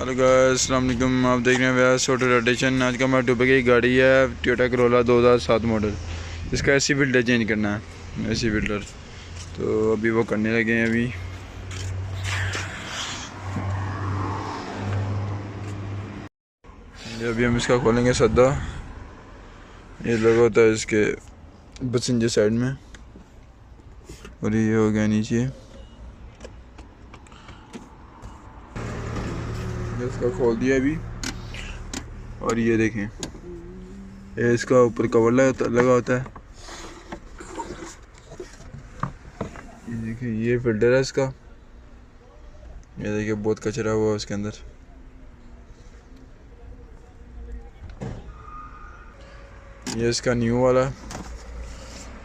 Hello guys, अस्सलाम वालेकुम। आप देख रहे हैं व्यास ऑटो रोटेशन। आज का हमारे टॉपिक की गाड़ी है टोयोटा करोला 2007 मॉडल। इसका एसी फिल्टर चेंज करना है, एसी फिल्टर। तो अभी वो करने लगे हैं। अभी हम इसका खोलेंगे सद्दा। ये लगा होता है इसके पैसेंजर साइड में, और ये हो गया नीचे। इसका खोल दिया अभी, और ये देखें, ये इसका ऊपर कवर लगा होता है। ये देखिए, ये फिल्टर है इसका। ये देखिए, बहुत कचरा हुआ है उसके अंदर। ये इसका न्यू वाला।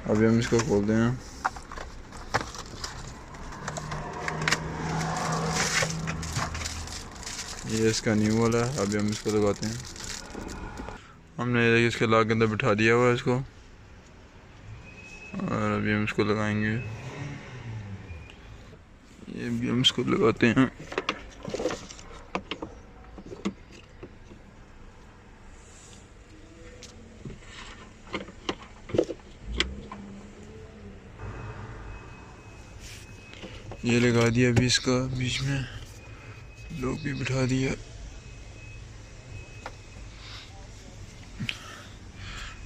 अभी हम इसको खोलते हैं। ये इसका न्यू वाला। अभी हम इसको लगाते हैं। हमने देखिए इसके लॉक के अंदर बिठा दिया हुआ है इसको, और अभी हम इसको लगाएंगे। ये भी हम इसको लगाते हैं। ये लगा दिया अभी इसका, बीच में लोग भी बिठा दिया।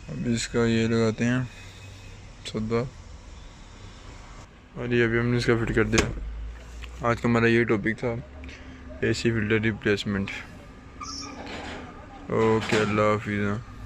अभी इसका ये लगाते हैं सद्दा, और ये अभी हमने इसका फिट कर दिया। आज का हमारा ये टॉपिक था, एसी फिल्टर रिप्लेसमेंट। ओके, अल्लाह हाफिज़।